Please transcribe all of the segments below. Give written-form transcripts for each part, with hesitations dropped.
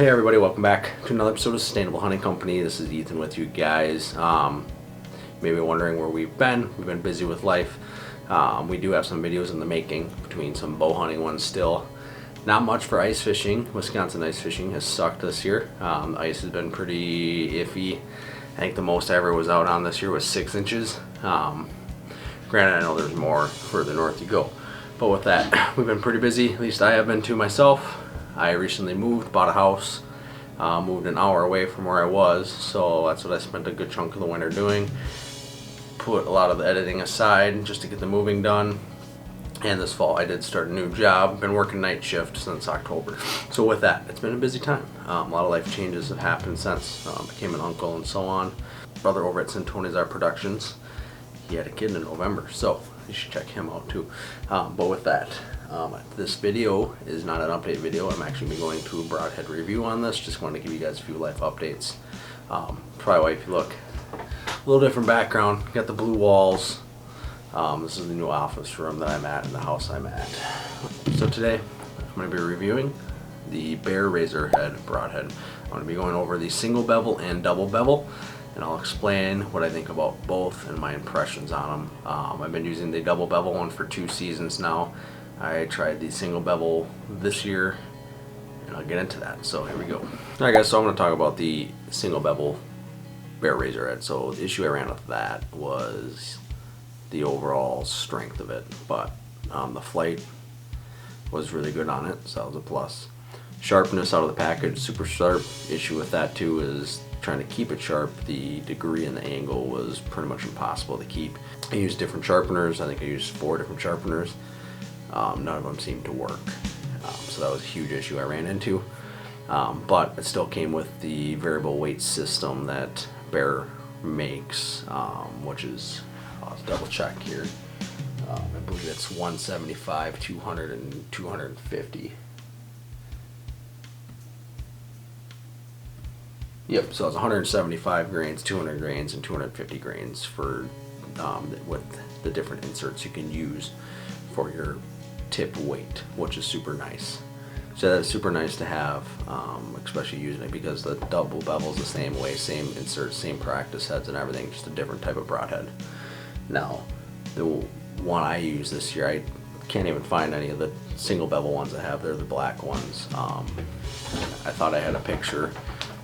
Hey everybody, welcome back to another episode of Sustainable Hunting Company. This is Ethan with you guys. Maybe wondering where we've been. We've been busy with life. We do have some videos in the making, between some bow hunting ones still. Not much for ice fishing. Wisconsin ice fishing has sucked this year. The ice has been pretty iffy. I think the most I ever was out on this year was 6 inches. Granted, I know there's more further north you go. But with that, we've been pretty busy. At least I have been too myself. I recently moved, bought a house, moved an hour away from where I was, so that's what I spent a good chunk of the winter doing. Put a lot of the editing aside just to get the moving done. And this fall I did start a new job. Been working night shift since October. So with that, it's been a busy time. A lot of life changes have happened since. Became an uncle and so on. Brother over at Centonizar Productions, he had a kid in November, so you should check him out too. But with that, this video is not an update video. I'm actually going to a Broadhead review on this. Just wanted to give you guys a few life updates. Probably why if you look, a little different background. Got the blue walls. This is the new office room that I'm at in the house I'm at. So today I'm going to be reviewing the Bear Razorhead Broadhead. I'm going to be going over the single bevel and double bevel, and I'll explain what I think about both and my impressions on them. I've been using the double bevel one for 2 seasons now. I tried the single bevel this year, and I'll get into that. So here we go. Alright guys, so I'm going to talk about the single bevel Bear Razorhead. So the issue I ran with that was the overall strength of it, but the flight was really good on it, so that was a plus. Sharpness out of the package, super sharp. Issue with that too is trying to keep it sharp. The degree and the angle was pretty much impossible to keep. I used different sharpeners. I think I used 4 different sharpeners. None of them seemed to work, so that was a huge issue I ran into. But it still came with the variable weight system that Bear makes, which is, I'll double check here. I believe it's 175, 200, and 250. Yep, so it's 175 grains, 200 grains, and 250 grains for with the different inserts you can use for your tip weight, which is super nice. So that's super nice to have, especially using it because the double bevel's the same way, same inserts, same practice heads and everything, just a different type of broadhead. Now, the one I use this year, I can't even find any of the single bevel ones I have. They're the black ones. I thought I had a picture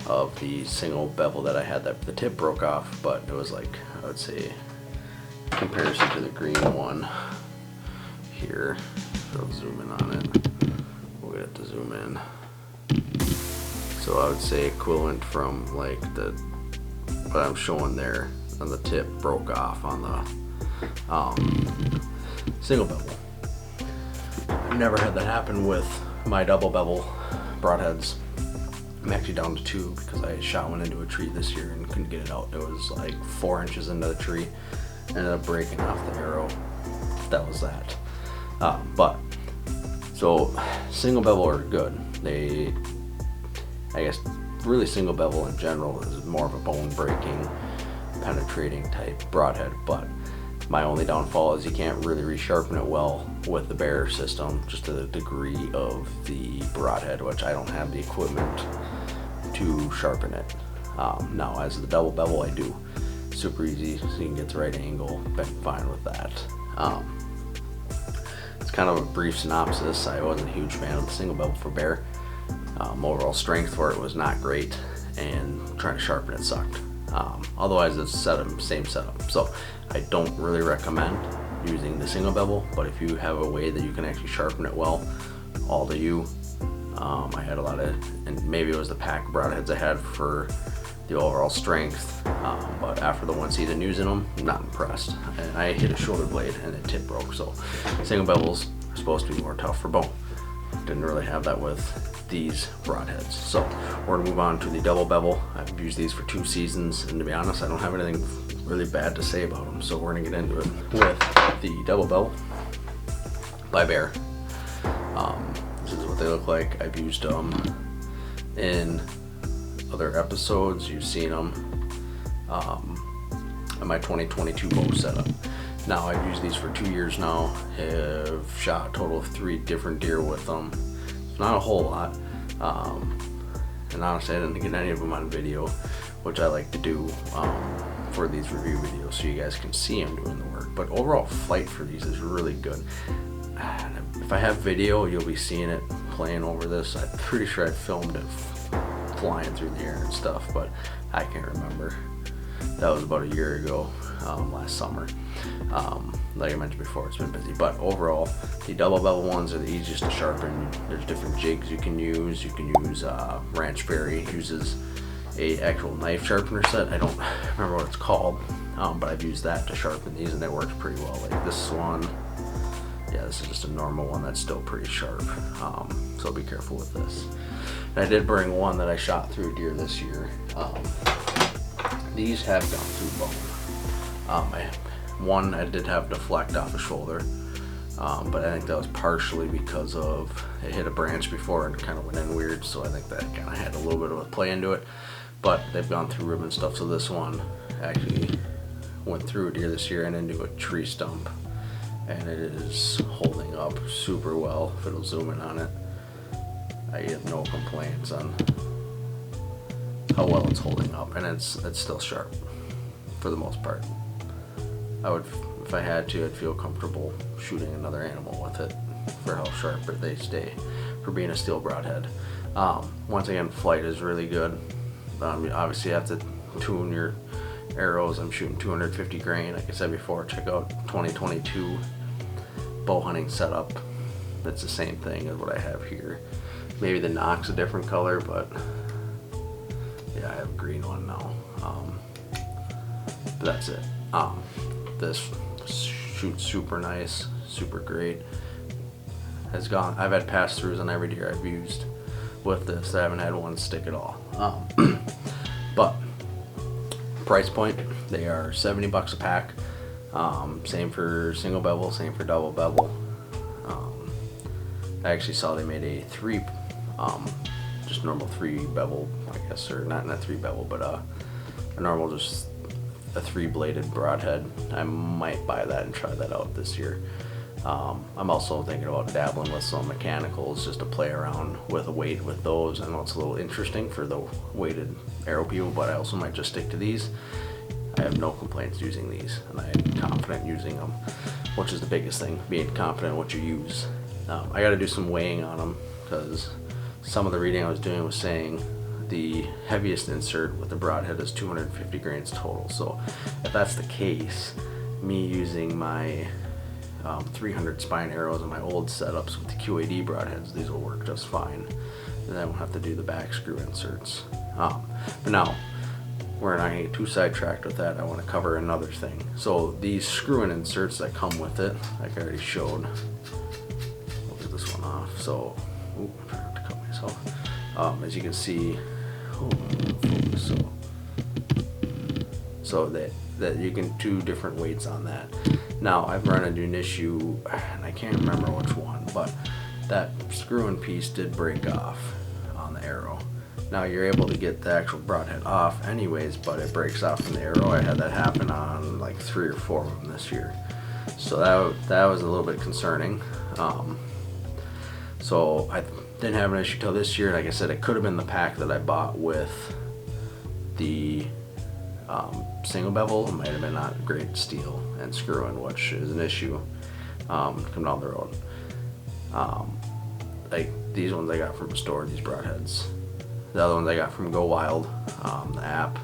of the single bevel that I had that the tip broke off, but it was like, I would say, comparison to the green one here. So I'll zoom in on it. We'll get it to zoom in. So I would say equivalent from like what I'm showing there on the tip broke off on the single bevel. I've never had that happen with my double bevel broadheads. I'm actually down to 2 because I shot one into a tree this year and couldn't get it out. It was like 4 inches into the tree. Ended up breaking off the arrow. That was that. But so single bevel are good. They, I guess, really single bevel in general is more of a bone breaking, penetrating type broadhead. But my only downfall is you can't really resharpen it well with the Bear system, just to the degree of the broadhead, which I don't have the equipment to sharpen it. Now as the double bevel I do. Super easy, so you can get the right angle. Been fine with that. It's kind of a brief synopsis. I wasn't a huge fan of the single bevel for Bear. Overall strength for it was not great, and trying to sharpen it sucked. Otherwise it's same setup. So I don't really recommend using the single bevel, but if you have a way that you can actually sharpen it well, all to you. I had a lot of, and maybe it was the pack broadheads I had for the overall strength, but after the 1 season using them, I'm not impressed. And I hit a shoulder blade and the tip broke, so single bevels are supposed to be more tough for bone. Didn't really have that with these broadheads. So we're gonna move on to the double bevel. I've used these for 2 seasons, and to be honest, I don't have anything really bad to say about them, so we're gonna get into it with the double bevel by Bear. This is what they look like. I've used them in other episodes. You've seen them in my 2022 bow setup. Now I've used these for 2 years now. Have shot a total of 3 different deer with them. Not a whole lot. And and honestly I didn't get any of them on video, which I like to do for these review videos so you guys can see I'm doing the work. But overall flight for these is really good. If I have video, you'll be seeing it playing over this. I'm pretty sure I filmed it flying through the air and stuff, but I can't remember. That was about a year ago, last summer. Like I mentioned before, it's been busy, but overall the double bevel ones are the easiest to sharpen. There's different jigs you can use. You can use Ranch Fairy uses a actual knife sharpener set. I don't remember what it's called, but I've used that to sharpen these and it works pretty well. Like this one, yeah, this is just a normal one that's still pretty sharp, so be careful with this. And I did bring one that I shot through deer this year. These have gone through bone. One I did have deflect off a shoulder, but I think that was partially because of it hit a branch before and kind of went in weird, so I think that kind of had a little bit of a play into it. But they've gone through ribbon stuff, so this one actually went through a deer this year and into a tree stump, and it is holding up super well. If it'll zoom in on it, I have no complaints on how well it's holding up, and it's still sharp for the most part. I would, if I had to, I'd feel comfortable shooting another animal with it for how sharp they stay for being a steel broadhead. Once again, flight is really good. You obviously have to tune your arrows. I'm shooting 250 grain. Like I said before, check out 2022 bow hunting setup. That's the same thing as what I have here. Maybe the knock's a different color, but yeah, I have a green one now. But that's it. This shoots super nice, super great. I've had pass-throughs on every deer I've used with this. I haven't had one stick at all. But price point, they are $70 a pack. Same for single bevel, same for double bevel. I actually saw they made a just normal 3 bevel, I guess, or not 3 bevel, but a normal, just a 3-bladed broadhead. I might buy that and try that out this year. I'm also thinking about dabbling with some mechanicals just to play around with a weight with those. I know it's a little interesting for the weighted arrow people, but I also might just stick to these. I have no complaints using these, and I'm confident using them, which is the biggest thing, being confident in what you use. I got to do some weighing on them because some of the reading I was doing was saying the heaviest insert with the broadhead is 250 grains total. So if that's the case, me using my 300 spine arrows and my old setups with the QAD broadheads, these will work just fine. And I won't have to do the back screw inserts. But now, we're not going to get too sidetracked with that. I want to cover another thing. So these screw-in inserts that come with it, like I already showed. I'll get this one off. So, ooh, I forgot to cut myself. As you can see, so that you can do different weights on that. Now I've run into an issue, and I can't remember which one, but that screw-in piece did break off on the arrow. Now you're able to get the actual broadhead off anyways, but it breaks off from the arrow. I had that happen on like 3 or 4 of them this year, so that was a little bit concerning. So I didn't have an issue till this year. Like I said, it could have been the pack that I bought with the single bevel. It might have been not great steel and screw-in, which is an issue come down the road. Like these ones I got from a store, these broadheads. The other ones I got from Go Wild, the app.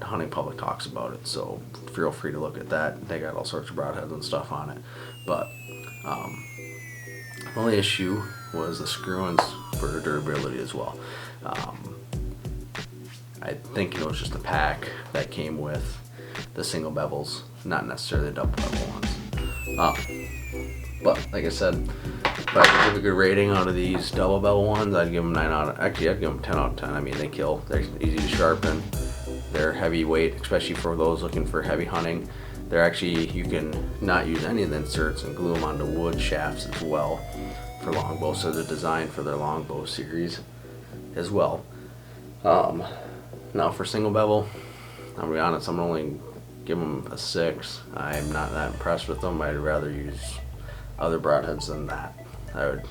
Hunting Public talks about it, so feel free to look at that. They got all sorts of broadheads and stuff on it. But the only issue was the screw-ins for durability as well. I think it was just the pack that came with the single bevels, not necessarily the double bevel ones. But like I said, if I could give a good rating out of these double bevel ones, I'd give them 9 out of, actually I'd give them 10 out of 10. I mean, they kill, they're easy to sharpen, they're heavyweight, especially for those looking for heavy hunting. They're actually, you can not use any of the inserts and glue them onto wood shafts as well for longbow, so they're designed for their longbow series as well. Now for single bevel, I'll be honest, I'm only give them a 6. I'm not that impressed with them. I'd rather use other broadheads than that. I would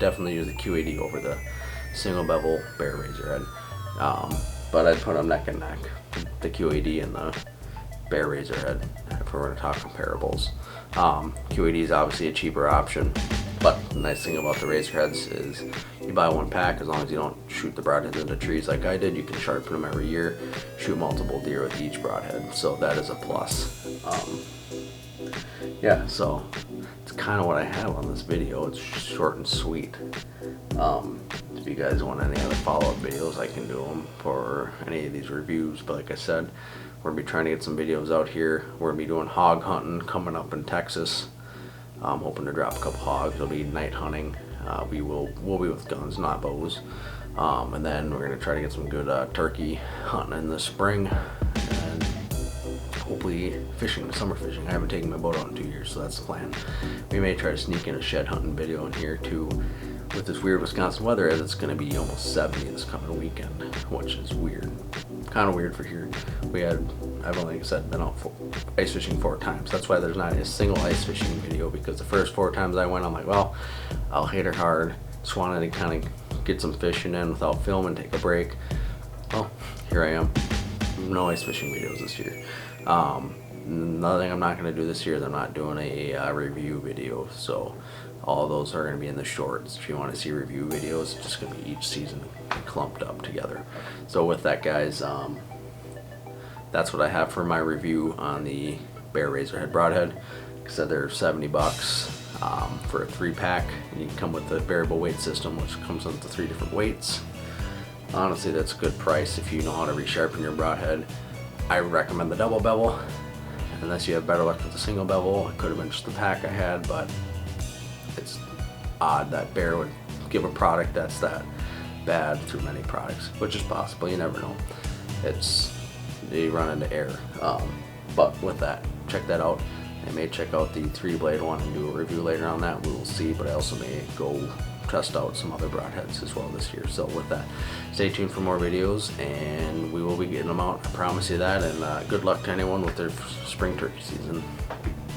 definitely use the QAD over the single bevel Bear Razorhead. But I'd put them neck and neck, the QAD and the Bear Razorhead, if we're going to talk comparables. QAD is obviously a cheaper option, but the nice thing about the Razorheads is you buy one pack, as long as you don't shoot the broadheads into trees like I did, you can sharpen them every year, shoot multiple deer with each broadhead, so that is a plus. Yeah, so it's kind of what I have on this video. It's short and sweet. If you guys want any other follow-up videos, I can do them for any of these reviews, but like I said, we're going to be trying to get some videos out here. We're going to be doing hog hunting coming up in Texas. I'm hoping to drop a couple hogs. It'll be night hunting. We'll be with guns, not bows. And then we're going to try to get some good turkey hunting in the spring. And hopefully fishing, summer fishing. I haven't taken my boat out in 2 years, so that's the plan. We may try to sneak in a shed hunting video in here too. With this weird Wisconsin weather, as it's going to be almost 70 this coming weekend, which is weird. Kind of weird for here. I've only, like I said, been out ice fishing 4 times. That's why there's not a single ice fishing video, because the first 4 times I went, I'm like, well, I'll hit it hard. Just wanted to kind of get some fishing in without filming, take a break. Well, here I am. No ice fishing videos this year. Another thing I'm not going to do this year is I'm not doing a review video, so all those are going to be in the shorts. If you want to see review videos, it's just going to be each season clumped up together. So with that, guys, that's what I have for my review on the Bear Razorhead Broadhead. Like I said, they're $70 for a 3-pack, and you can come with the variable weight system, which comes with the 3 different weights. Honestly, that's a good price if you know how to resharpen your broadhead. I recommend the double bevel, unless you have better luck with the single bevel. It could have been just the pack I had, but it's odd that Bear would give a product that's that bad through many products, which is possible. You never know. You run into error. But with that, check that out. I may check out the 3-blade one and do a review later on that. We will see, but I also may go test out some other broadheads as well this year. So with that, stay tuned for more videos, and we will be getting them out. I promise you that. And good luck to anyone with their spring turkey season.